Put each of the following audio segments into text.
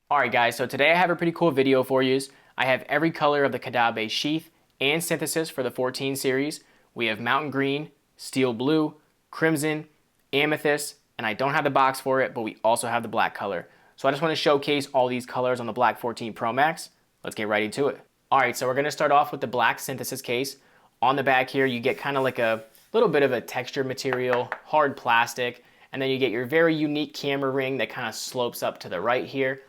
Alright guys, so today I have a pretty cool video for you. I have every color of the Caudabe Sheath and Synthesis for the 14 series. We have Mountain Green, Steel Blue, Crimson, Amethyst, and I don't have the box for it, but we also have the black color. So I just want to showcase all these colors on the Black 14 Pro Max. Let's get right into it. Alright, so we're going to start off with the black Synthesis case. On the back here, you get kind of like a little bit of a textured material, hard plastic, and then you get your very unique camera ring that kind of slopes up to the right here.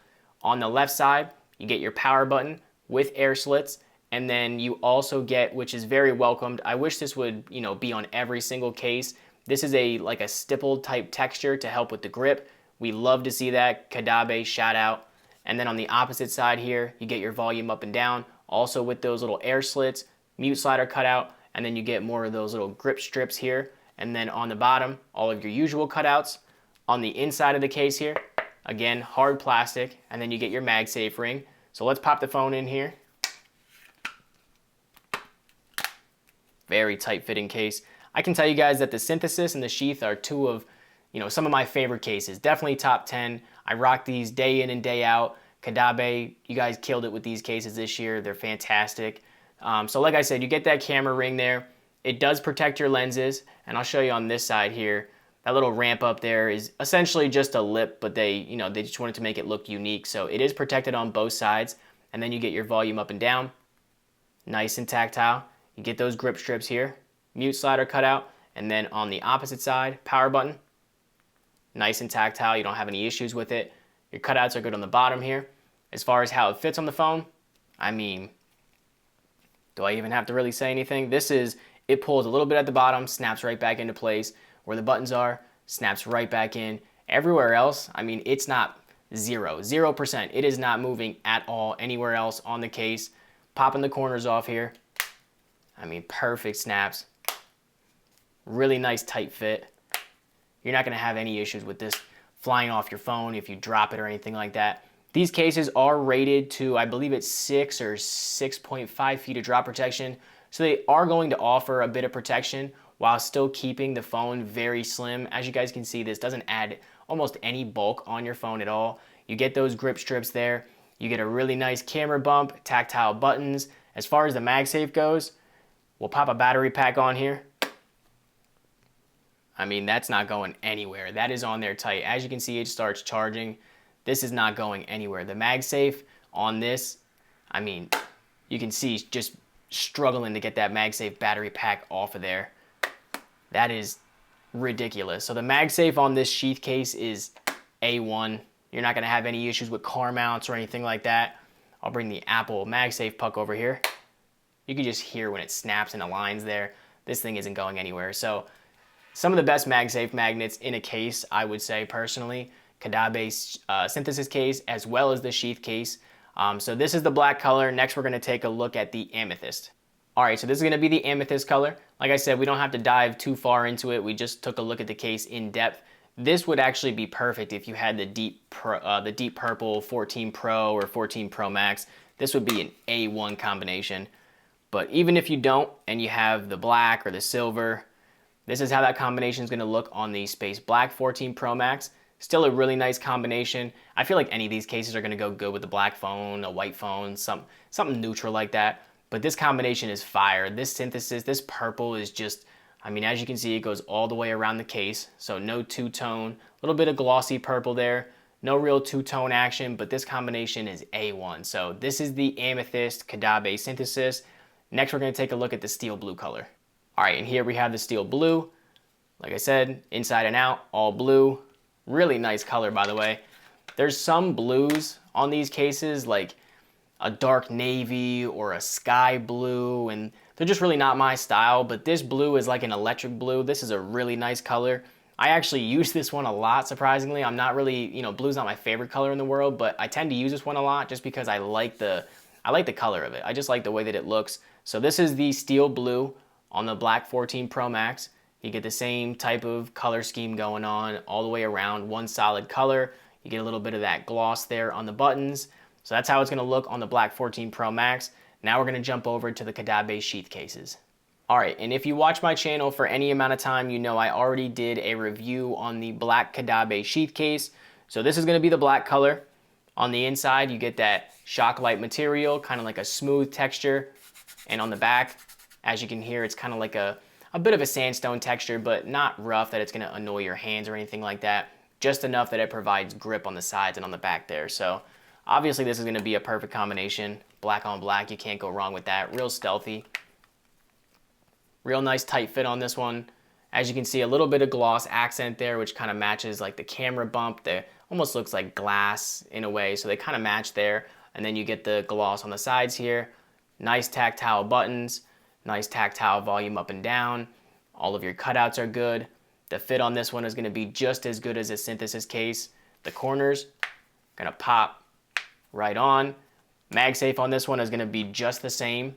On the left side, you get your power button with air slits, and then you also get, which is very welcomed, I wish this would, be on every single case. This is like a stippled type texture to help with the grip. We love to see that. Caudabe, shout out. And then on the opposite side here, you get your volume up and down, also with those little air slits, mute slider cutout, and then you get more of those little grip strips here. And then on the bottom, all of your usual cutouts. On the inside of the case here, again, hard plastic, and then you get your MagSafe ring. So let's pop the phone in here. Very tight fitting case. I can tell you guys that the Synthesis and the Sheath are two of, some of my favorite cases. Definitely top 10. I rock these day in and day out. Caudabe, you guys killed it with these cases this year. They're fantastic. So like I said, you get that camera ring there. It does protect your lenses, and I'll show you on this side here. That little ramp up there is essentially just a lip, but they just wanted to make it look unique. So it is protected on both sides, and then you get your volume up and down. Nice and tactile. You get those grip strips here, mute slider cutout, and then on the opposite side, power button. Nice and tactile, you don't have any issues with it. Your cutouts are good on the bottom here. As far as how it fits on the phone, I mean, do I even have to really say anything? It pulls a little bit at the bottom, snaps right back into place. Where the buttons are, snaps right back in. Everywhere else, I mean, it's not 0%. It is not moving at all anywhere else on the case. Popping the corners off here. I mean, perfect snaps. Really nice tight fit. You're not gonna have any issues with this flying off your phone if you drop it or anything like that. These cases are rated to, I believe it's 6 or 6.5 feet of drop protection. So they are going to offer a bit of protection while still keeping the phone very slim. As you guys can see, this doesn't add almost any bulk on your phone at all. You get those grip strips there. You get a really nice camera bump, tactile buttons. As far as the MagSafe goes, we'll pop a battery pack on here. I mean, that's not going anywhere. That is on there tight. As you can see, it starts charging. This is not going anywhere. The MagSafe on this, I mean, you can see just struggling to get that MagSafe battery pack off of there. That is ridiculous. So the MagSafe on this Sheath case is A1. You're not gonna have any issues with car mounts or anything like that. I'll bring the Apple MagSafe puck over here. You can just hear when it snaps and aligns there. This thing isn't going anywhere. So some of the best MagSafe magnets in a case, I would say personally, Caudabe Synthesis case as well as the Sheath case. So this is the black color. Next, we're gonna take a look at the Amethyst. All right, so this is gonna be the Amethyst color. Like I said, we don't have to dive too far into it. We just took a look at the case in depth. This would actually be perfect if you had the deep purple 14 Pro or 14 Pro Max. This would be an A1 combination. But even if you don't, and you have the black or the silver, this is how that combination is gonna look on the Space Black 14 Pro Max. Still a really nice combination. I feel like any of these cases are gonna go good with the black phone, a white phone, something neutral like that. But this combination is fire. This Synthesis, this purple is just, I mean, as you can see, it goes all the way around the case. So no two-tone, a little bit of glossy purple there. No real two-tone action, but this combination is A1. So this is the Amethyst Caudabe Synthesis. Next, we're gonna take a look at the steel blue color. All right, and here we have the steel blue. Like I said, inside and out, all blue. Really nice color, by the way. There's some blues on these cases, like a dark navy or a sky blue, and they're just really not my style, but this blue is like an electric blue. This is a really nice color. I actually use this one a lot, surprisingly. I'm not really, blue's not my favorite color in the world, but I tend to use this one a lot just because I like the color of it. I just like the way that it looks. So this is the steel blue on the Black 14 Pro Max. You get the same type of color scheme going on all the way around, one solid color. You get a little bit of that gloss there on the buttons. So that's how it's gonna look on the Black 14 Pro Max. Now we're gonna jump over to the Caudabe Sheath cases. All right, and if you watch my channel for any amount of time, you know I already did a review on the black Caudabe Sheath case. So this is gonna be the black color. On the inside, you get that shock light material, kind of like a smooth texture. And on the back, as you can hear, it's kind of like a bit of a sandstone texture, but not rough that it's gonna annoy your hands or anything like that. Just enough that it provides grip on the sides and on the back there. So obviously this is gonna be a perfect combination. Black on black, you can't go wrong with that. Real stealthy. Real nice tight fit on this one. As you can see, a little bit of gloss accent there, which kind of matches like the camera bump. There almost looks like glass in a way, so they kind of match there. And then you get the gloss on the sides here. Nice tactile buttons, nice tactile volume up and down. All of your cutouts are good. The fit on this one is gonna be just as good as a Synthesis case. The corners, gonna pop right on. MagSafe on this one is gonna be just the same.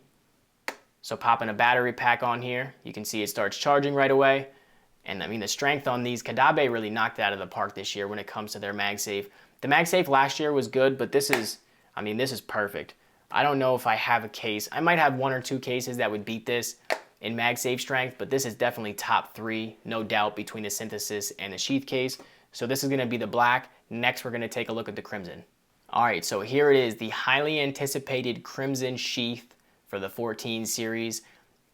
So popping a battery pack on here, you can see it starts charging right away. And I mean, the strength on these, Caudabe really knocked it out of the park this year when it comes to their MagSafe. The MagSafe last year was good, but this is perfect. I don't know if I have a case. I might have 1 or 2 cases that would beat this in MagSafe strength, but this is definitely top 3, no doubt, between the Synthesis and the Sheath case. So this is gonna be the black. Next, we're gonna take a look at the crimson. All right, so here it is, the highly anticipated crimson sheath for the 14 series.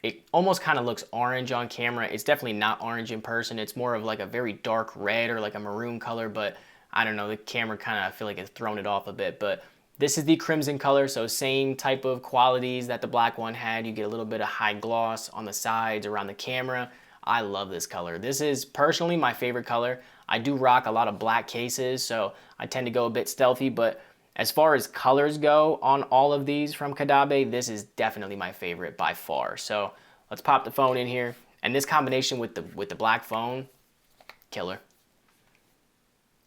It almost kind of looks orange on camera. It's definitely not orange in person. It's more of like a very dark red or like a maroon color, but I don't know, the camera kind of, I feel like it's thrown it off a bit, but this is the crimson color, so same type of qualities that the black one had. You get a little bit of high gloss on the sides, around the camera. I love this color. This is personally my favorite color. I do rock a lot of black cases, so I tend to go a bit stealthy, but as far as colors go on all of these from Caudabe, this is definitely my favorite by far. So let's pop the phone in here. And this combination with the black phone, killer.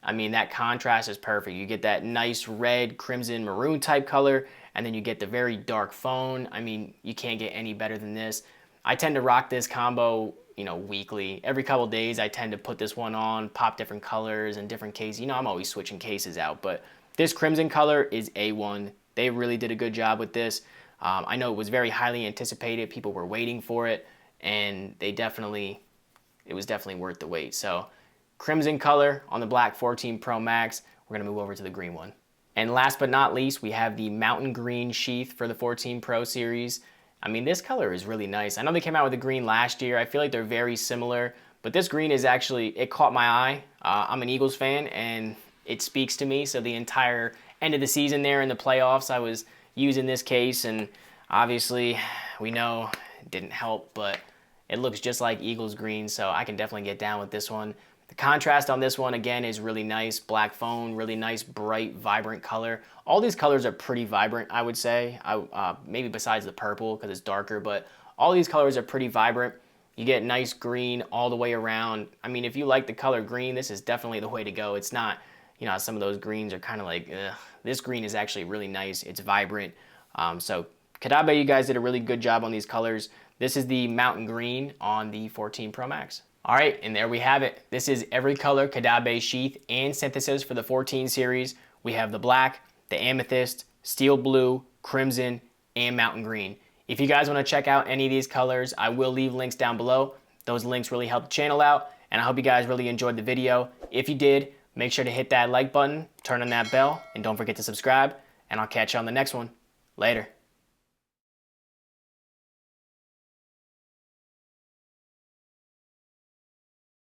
I mean, that contrast is perfect. You get that nice red, crimson, maroon type color, and then you get the very dark phone. I mean, you can't get any better than this. I tend to rock this combo, you know, weekly. Every couple days, I tend to put this one on, pop different colors and different cases. You know, I'm always switching cases out, but this crimson color is A1. They really did a good job with this. I know it was very highly anticipated. People were waiting for it, and it was definitely worth the wait. So crimson color on the black 14 Pro Max. We're gonna move over to the green one. And last but not least, we have the mountain green sheath for the 14 Pro series. I mean, this color is really nice. I know they came out with the green last year. I feel like they're very similar, but this green is actually, it caught my eye. I'm an Eagles fan, and it speaks to me. So the entire end of the season there in the playoffs, I was using this case, and obviously we know it didn't help, but it looks just like Eagles green, so I can definitely get down with this one. The contrast on this one, again, is really nice. Black phone, really nice, bright, vibrant color. All these colors are pretty vibrant, I would say. Maybe besides the purple, because it's darker, but all these colors are pretty vibrant. You get nice green all the way around. I mean, if you like the color green, this is definitely the way to go. It's not, you know, some of those greens are kind of like, ugh. This green is actually really nice. It's vibrant. So Caudabe, you guys did a really good job on these colors. This is the mountain green on the 14 Pro Max. All right, and there we have it. This is every color Caudabe Sheath and Synthesis for the 14 series. We have the black, the amethyst, steel blue, crimson, and mountain green. If you guys want to check out any of these colors, I will leave links down below. Those links really help the channel out, and I hope you guys really enjoyed the video. If you did, make sure to hit that like button, turn on that bell, and don't forget to subscribe, and I'll catch you on the next one. Later.